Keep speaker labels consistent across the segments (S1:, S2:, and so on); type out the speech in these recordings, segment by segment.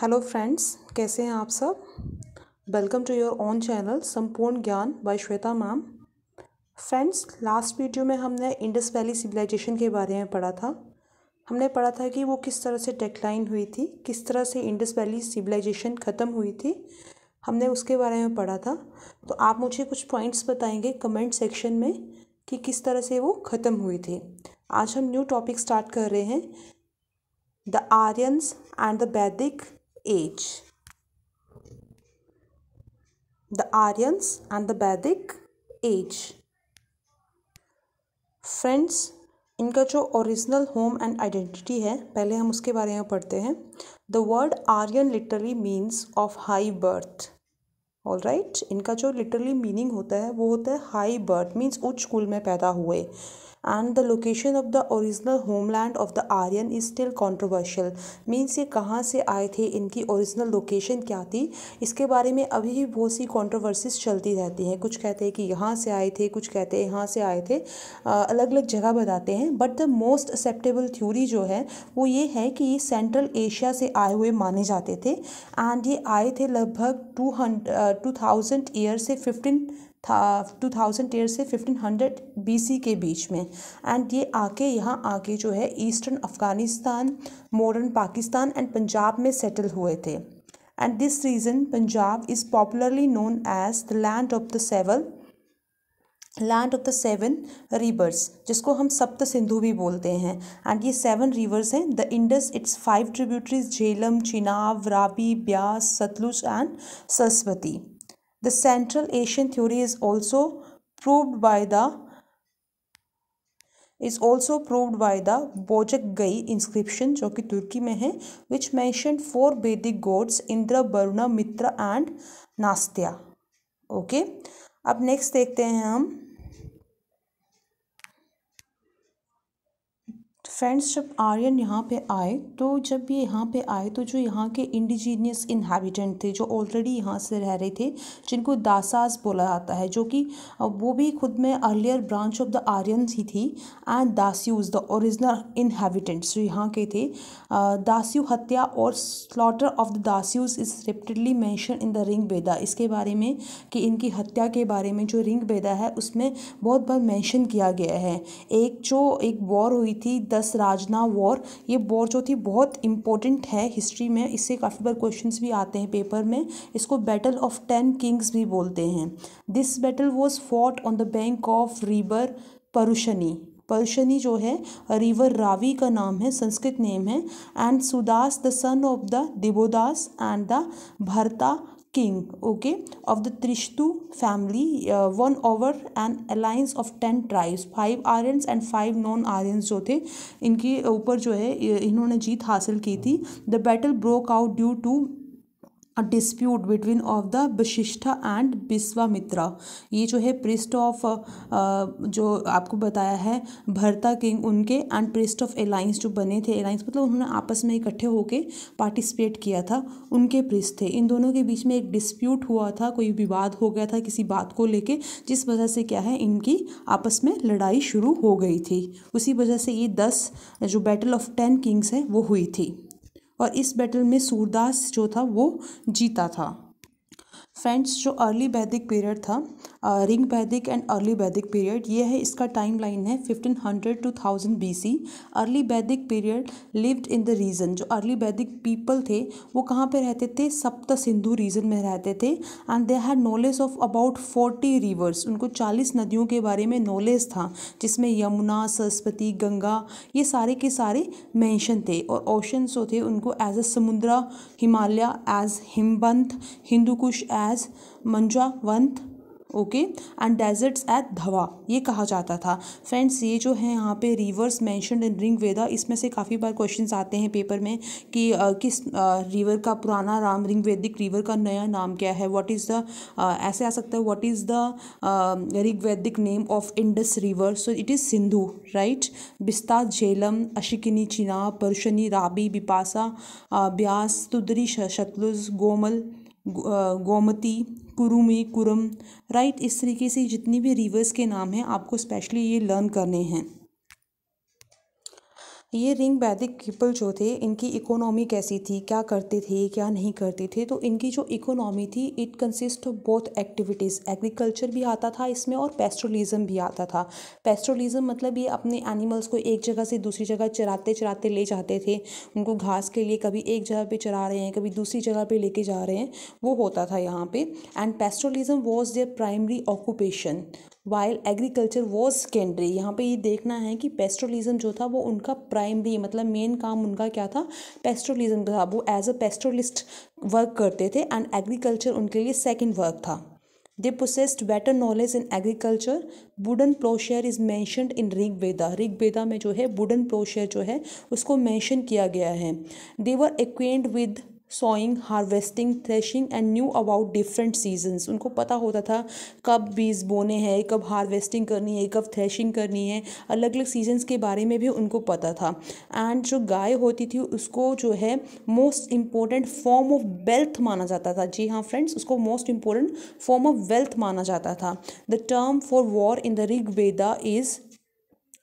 S1: Hello friends, कैसे हैं आप सब। Welcome to your own channel Sampoorna Gyan by Shweta ma'am. Friends, last video में हमने इंडस वैली सिविलाइजेशन के बारे में पढ़ा था। हमने पढ़ा था कि वो किस तरह से डिक्लाइन हुई थी, किस तरह से इंडस वैली सिविलाइजेशन ख़त्म हुई थी, हमने उसके बारे में पढ़ा था। तो आप मुझे कुछ पॉइंट्स बताएंगे कमेंट सेक्शन में कि किस तरह से वो ख़त्म हुई थी। आज हम न्यू टॉपिक स्टार्ट कर रहे हैं, the Aryans and the Vedic age. The Aryans and the Vedic Age। Friends, इनका जो ओरिजिनल होम एंड आइडेंटिटी है, पहले हम उसके बारे में पढ़ते हैं। The word Aryan literally means of high birth. All right, इनका जो लिटरली मीनिंग होता है वो होता है हाई बर्थ, मीन्स उच्च कुल में पैदा हुए। And the location of the original homeland of the Aryan is still controversial, means ये कहाँ से आए थे, इनकी ओरिजिनल लोकेशन क्या थी, इसके बारे में अभी भी बहुत सी कॉन्ट्रोवर्सीज चलती रहती हैं। कुछ कहते हैं कि यहाँ से आए थे, कुछ कहते हैं यहाँ से आए थे, अलग अलग जगह बताते हैं। But the most acceptable theory जो है वो ये है कि ये सेंट्रल एशिया से आए हुए माने जाते थे। एंड ये आए थे लगभग 2000 ईयर से 1500 BC के बीच में। एंड ये यहाँ आके जो है eastern Afghanistan, modern Pakistan and Punjab में सेटल हुए थे। And this region Punjab is popularly known as the land of the seven rivers, जिसको हम सप्त सिंधु भी बोलते हैं। एंड ये 7 रिवर्स हैं। The Indus, its 5 tributaries, Jhelum, Chenab, Ravi, Beas, Sutlej and Saraswati. The Central Asian theory is also proved by the Bozcagai inscription, जो कि तुर्की में है, which mentioned 4 Vedic gods, Indra, Varuna, Mitra and Nastya। Okay, अब नेक्स्ट देखते हैं हम। फ्रेंड्स, जब आर्यन यहाँ पे आए तो जो यहाँ के इंडिजीनियस इन्हेबिटेंट थे, जो ऑलरेडी यहाँ से रह रहे थे, जिनको दासास बोला जाता है, जो कि वो भी खुद में earlier branch of the Aryans ही थी। And Dasyus, the original inhabitants जो यहाँ के थे। दास्यू हत्या और slaughter of the Dasyus is repeatedly mention in the Rig Veda. इसके बारे में कि इनकी हत्या के बारे में जो ऋग वेदा है उसमें बहुत बार मेंशन किया गया है। एक वॉर हुई थी, 10 राजना वॉर। ये वॉर जो थी बहुत इंपॉर्टेंट है हिस्ट्री में, इससे काफ़ी बार क्वेश्चंस भी आते हैं पेपर में। इसको बैटल ऑफ 10 किंग्स भी बोलते हैं। This battle was fought on the bank of river Parushni. Parushni जो है रिवर रावी का नाम है, संस्कृत नेम है। And Sudas the son of the Divodas and the Bharata king, okay, of the Trishtu family won over an alliance of 10 tribes, 5 Aryans and 5 non-Aryans जो थे, इनके ऊपर जो है इन्होंने जीत हासिल की थी। The battle broke out due to a dispute between of the Vashishtha and Vishwamitra. ये जो है प्रिस्ट ऑफ जो आपको बताया है भरता किंग, उनके एंड प्रिस्ट ऑफ एलाइंस जो बने थे, एलाइंस मतलब उन्होंने आपस में इकट्ठे होके पार्टिसिपेट किया था, उनके प्रिस्ट थे। इन दोनों के बीच में एक डिस्प्यूट हुआ था, कोई विवाद हो गया था किसी बात को लेके, जिस वजह से क्या है इनकी आपस में लड़ाई शुरू हो गई थी। उसी वजह से ये 10 जो बैटल ऑफ 10 किंग्स है वो हुई थी। और इस बैटल में सूरदास जो था वो जीता था। फ्रेंड्स, जो अर्ली वैदिक पीरियड था, रिंग वैदिक एंड अर्ली वैदिक पीरियड, ये है, इसका टाइम लाइन है 1500 to 1000 BC। Early Vedic period lived in the region, जो अर्ली वैदिक पीपल थे वो कहाँ पे रहते थे, सप्त सिंधु रीजन में रहते थे। And they had knowledge of about 40 reverse, उनको 40 नदियों के बारे में नॉलेज था, जिसमें यमुना, सरस्वती, गंगा, ये सारे के सारे मेंशन थे। और ओशन जो थे उनको as a Samudra, Himalaya as Himavant, Hindukush as Munjavant, okay, and deserts at Dhava, ये कहा जाता था। फ्रेंड्स, ये जो है यहाँ पे रिवर्स मेंशन्ड इन ऋग वेदा, इसमें से काफ़ी बार क्वेश्चंस आते हैं पेपर में कि किस रिवर का पुराना नाम, ऋग वैदिक रिवर का नया नाम क्या है, व्हाट इज़ द, ऐसे आ सकता है, what is the Rig Vedic name of Indus river. So it is Sindhu, right. Bista, Jhelum, Asikni, Chenab, Parushni, Ravi, Bipasa, Beas, Tudri, Sutlej, Gomti, Kurumi, Kurram, right. इस तरीके से जितनी भी रिवर्स के नाम हैं आपको स्पेशली ये लर्न करने हैं। ये रिंग वैदिक पीपल जो थे इनकी इकोनॉमी कैसी थी, क्या करते थे क्या नहीं करते थे। तो इनकी जो इकोनॉमी थी it consist of both activities, agriculture भी आता था इसमें और पेस्टोलिज्म भी आता था। पेस्टोलिज्म मतलब ये अपने एनिमल्स को एक जगह से दूसरी जगह चराते चराते ले जाते थे, उनको घास के लिए कभी एक जगह पे चरा रहे हैं कभी दूसरी जगह पे लेके जा रहे हैं, वो होता था यहाँ पे। And pastoralism was their primary occupation while agriculture was secondary. यहाँ पे ये देखना है कि पेस्टोलिज्म जो था वो उनका प्राइमरी मतलब मेन काम उनका क्या था, पेस्टोलिज्म था, वो एज अ पेस्टोलिस्ट वर्क करते थे एंड एग्रीकल्चर उनके लिए सेकंड वर्क था। They possessed better knowledge in agriculture. Wooden ploughshare is mentioned in Rigveda. Rigveda में जो है वुडन प्लोशेयर जो है उसको मैंशन किया गया है। They were acquainted with sowing, harvesting, threshing and knew about different seasons. उनको पता होता था कब बीज बोने हैं, कब हार्वेस्टिंग करनी है, कब थ्रेशिंग करनी है, अलग अलग सीजन्स के बारे में भी उनको पता था। एंड जो गाय होती थी उसको जो है most important form of wealth माना जाता था। जी हाँ फ्रेंड्स, उसको most important form of wealth माना जाता था। The term for war in the Rigveda is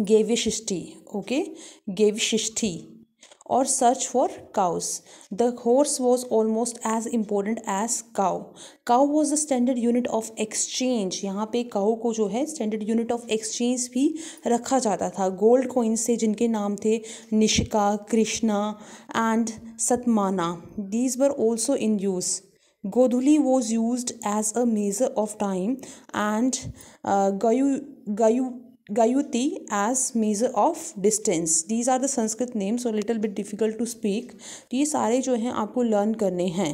S1: Gavishti, okay, Gavishti, और search for cows. The horse was almost as important as cow. Cow was the standard unit of exchange. यहाँ पे cow को जो है standard unit of exchange भी रखा जाता था। गोल्ड coins थे जिनके नाम थे Nishika, Krishna and सतमाना. These were also in use. Godhuli was used as a measure of time and Gayuti as measure of distance. These are the Sanskrit names, so a little bit difficult to speak. तो ये सारे जो हैं आपको learn करने हैं।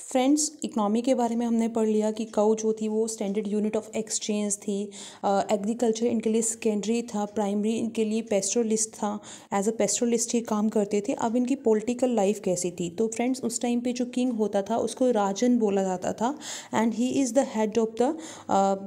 S1: Friends, economy के बारे में हमने पढ़ लिया कि काउ जो थी वो स्टैंडर्ड यूनिट ऑफ एक्सचेंज थी, एग्रीकल्चर इनके लिए सेकेंडरी था, प्राइमरी इनके लिए पेस्टोलिस्ट था, एज अ पेस्टोलिस्ट ही काम करते थे। अब इनकी पॉलिटिकल लाइफ कैसी थी, तो फ्रेंड्स उस टाइम पे जो किंग होता था उसको राजन बोला जाता था and he is the head of the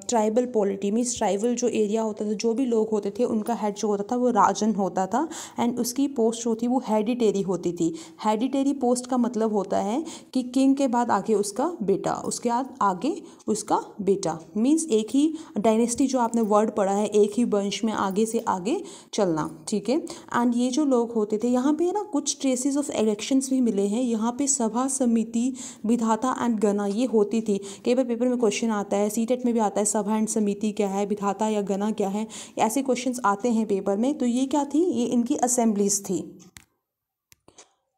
S1: tribal polity, means tribal जो एरिया होता था, जो भी लोग होते थे उनका हेड जो होता था वो राजन होता था एंड उसकी पोस्ट जो थी वो हेडिटेरी होती थी। हेडिटेरी पोस्ट का मतलब होता है कि किंग के बाद आगे उसका बेटा, उसके बाद आगे उसका बेटा, मीन्स एक ही डायनेस्टी, जो आपने वर्ड पढ़ा है, एक ही वंश में आगे से आगे चलना, ठीक है। एंड ये जो लोग होते थे, यहाँ पे ना कुछ ट्रेसेस ऑफ इलेक्शंस भी मिले हैं। यहाँ पे सभा, समिति, विधाता एंड गणा ये होती थी। कई बार पेपर में क्वेश्चन आता है, सीटेट में भी आता है, सभा एंड समिति क्या है, विधाता या गणा क्या है, ऐसे क्वेश्चंस आते हैं पेपर में। तो ये क्या थी, ये इनकी असेंबलीज थी।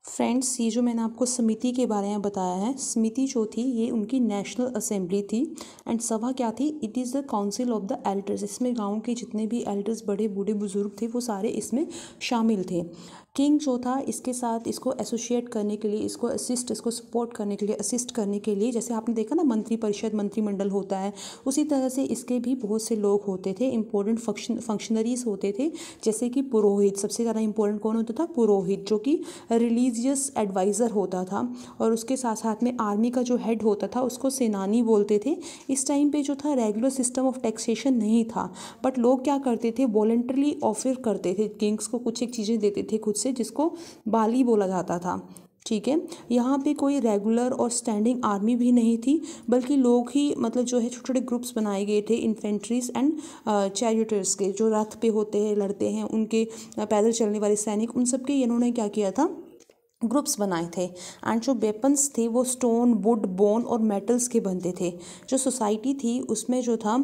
S1: फ्रेंड्स, ये जो मैंने आपको समिति के बारे में बताया है, समिति जो थी ये उनकी नेशनल असेंबली थी। एंड सभा क्या थी, it is the council of the elders. इसमें गांव के जितने भी एल्डर्स, बड़े बूढ़े बुजुर्ग थे, वो सारे इसमें शामिल थे। किंग जो था इसके साथ इसको एसोसिएट करने के लिए, इसको असिस्ट, इसको सपोर्ट करने के लिए, असिस्ट करने के लिए, जैसे आपने देखा ना मंत्री परिषद, मंत्रिमंडल होता है, उसी तरह से इसके भी बहुत से लोग होते थे, इंपॉर्टेंट फंक्शनरीज होते थे, जैसे कि पुरोहित। सबसे ज़्यादा इंपॉर्टेंट कौन होता था, पुरोहित, जो कि रिलीजियस एडवाइज़र होता था। और उसके साथ साथ में आर्मी का जो हेड होता था उसको सेनानी बोलते थे। इस टाइम पे जो था रेगुलर सिस्टम ऑफ टैक्सेशन नहीं था, बट लोग क्या करते थे, वॉलेंटरली ऑफर करते थे, किंग्स को कुछ एक चीज़ें देते थे खुद से, जिसको बाली बोला जाता था, ठीक है। यहाँ पे कोई रेगुलर और स्टैंडिंग आर्मी भी नहीं थी, बल्कि लोग ही मतलब जो है छोटे छोटे ग्रुप्स बनाए गए थे, इन्फेंट्रीज एंड चैरियटर्स के, जो रथ पे होते हैं, लड़ते हैं, उनके पैदल चलने वाले सैनिक, उन सब के इन्होंने क्या किया था, ग्रुप्स बनाए थे। एंड जो वेपन्स थे वो स्टोन, वुड, बोन और मेटल्स के बनते थे। जो सोसाइटी थी उसमें जो था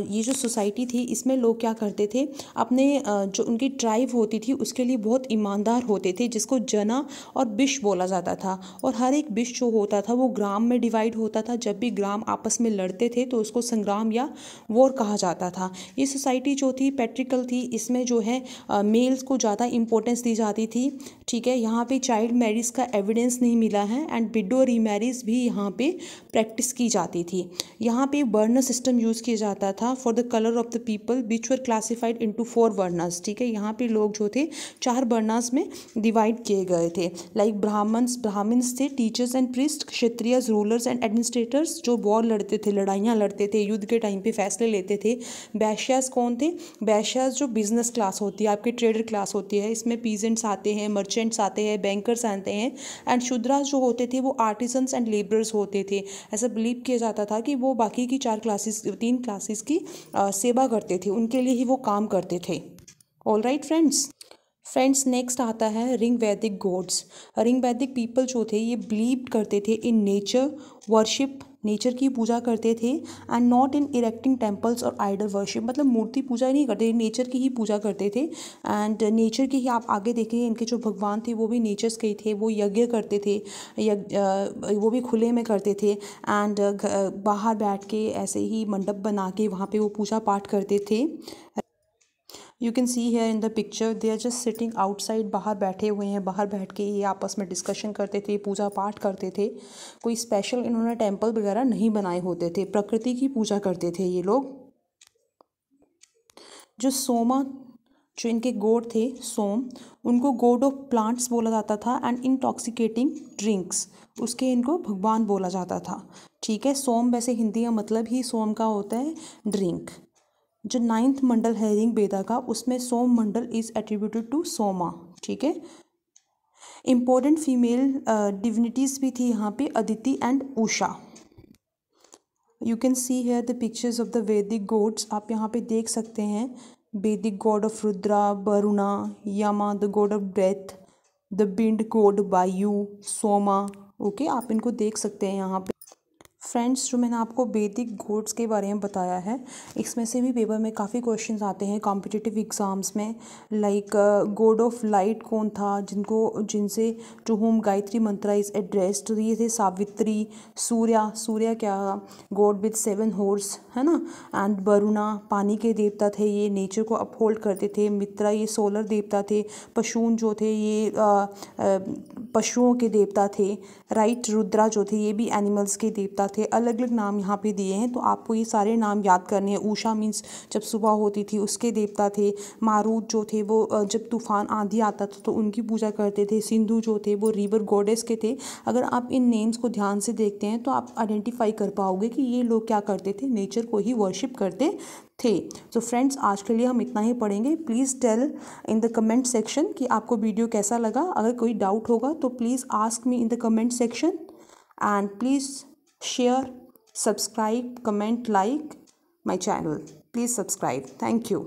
S1: ये जो सोसाइटी थी इसमें लोग क्या करते थे, अपने जो उनकी ट्राइब होती थी उसके लिए बहुत ईमानदार होते थे, जिसको जना और बिश बोला जाता था। और हर एक बिश जो होता था वो ग्राम में डिवाइड होता था। जब भी ग्राम आपस में लड़ते थे तो उसको संग्राम या वॉर कहा जाता था। ये सोसाइटी जो थी पैट्रिकल थी, इसमें जो है मेल्स को ज़्यादा इंपॉर्टेंस दी जाती थी, ठीक है। यहाँ पे चाइल्ड मैरिज का एविडेंस नहीं मिला है एंड विडो रीमैरिज भी यहाँ पे प्रैक्टिस की जाती थी। यहाँ पे बर्नर सिस्टम यूज़ किया जाता था for the colour of the people which were classified into 4 Werner's, ठीक है। यहाँ पे लोग जो थे 4 वर्नर्स में डिवाइड किए गए थे। लाइक ब्राह्मण्स थे, teachers and priest, Kshatriyas, rulers and administrators, जो वॉर लड़ते थे, लड़ाइयाँ लड़ते थे, युद्ध के टाइम पे फैसले लेते थे। वैश्यास कौन थे, वैश्यास जो बिजनेस क्लास होती है, आपकी ट्रेडर क्लास होती है, इसमें पीजेंट्स आते हैं, मर्चेंट्स आते हैं, बैंकर्स आते हैं। एंड शूद्रास जो होते थे वो आर्टिजन्स एंड लेबरर्स होते थे। ऐसा बिलीव किया जाता था कि वो बाकी की 3 क्लासेस की सेवा करते थे, उनके लिए ही वो काम करते थे। All right friends, friends next आता है रिंग वैदिक गॉड्स। रिंग वैदिक पीपल जो थे ये बिलीव करते थे इन नेचर वर्शिप, नेचर की पूजा करते थे, and not in erecting temples और आइडल वर्शिप, मतलब मूर्ति पूजा नहीं करते, नेचर की ही पूजा करते थे। एंड नेचर की ही आप आगे देखेंगे इनके जो भगवान थे वो भी नेचर्स के ही थे। वो यज्ञ करते थे, वो भी खुले में करते थे, एंड बाहर बैठ के ऐसे ही मंडप बना के वहाँ पे वो पूजा पाठ करते थे। You can see here in the picture they are just sitting outside, बाहर बैठे हुए हैं, बाहर बैठ के ये आपस में डिस्कशन करते थे, पूजा पाठ करते थे। कोई स्पेशल इन्होंने टेम्पल वगैरह नहीं बनाए होते थे, प्रकृति की पूजा करते थे ये लोग। जो सोमा, जो इनके गॉड थे सोम, उनको गॉड ऑफ प्लांट्स बोला जाता था, एंड इंटॉक्सिकेटिंग ड्रिंक्स, उसके इनको भगवान बोला जाता था। ठीक है, सोम वैसे हिंदी का मतलब ही सोम का होता है ड्रिंक। जो 9th मंडल है रिंग वेदा का, उसमें Soma Mandala is attributed to Soma. ठीक है, इम्पोर्टेंट फीमेल डिविनिटीज भी थी यहाँ पे, Aditi and Usha. You can see here the pictures of the Vedic gods, आप यहाँ पे देख सकते हैं वैदिक गॉड ऑफ रुद्रा, वरुणा, यमा the God of death, the wind God वायु, सोमा। ओके, आप इनको देख सकते हैं यहाँ पे। फ्रेंड्स जो मैंने आपको वैदिक गॉड्स के बारे में बताया है, इसमें से भी पेपर में काफ़ी क्वेश्चंस आते हैं कॉम्पिटिटिव एग्ज़ाम्स में। लाइक गॉड ऑफ लाइट कौन था, जिनसे to whom Gayatri mantra is addressed, तो ये थे सावित्री। सूर्या, सूर्या क्या, गॉड विद 7 हॉर्स, है ना। एंड वरुणा, पानी के देवता थे, ये नेचर को अपहोल्ड करते थे। मित्रा, ये सोलर देवता थे। पशून जो थे ये पशुओं के देवता थे। राइट, रुद्रा जो थे ये भी एनिमल्स के देवता थे। अलग अलग नाम यहाँ पे दिए हैं, तो आपको ये सारे नाम याद करने हैं। उषा मीन्स जब सुबह होती थी उसके देवता थे। मारुत जो थे वो जब तूफान आंधी आता था तो उनकी पूजा करते थे। सिंधु जो थे वो रिवर गॉडेस के थे। अगर आप इन नेम्स को ध्यान से देखते हैं तो आप आइडेंटिफाई कर पाओगे कि ये लोग क्या करते थे, नेचर को ही वर्शिप करते थे। तो फ्रेंड्स आज के लिए हम इतना ही पढ़ेंगे। Please tell in the comment section कि आपको वीडियो कैसा लगा। अगर कोई डाउट होगा तो please ask me in the comment section, and please share, subscribe, comment, like my channel. Please subscribe. Thank you.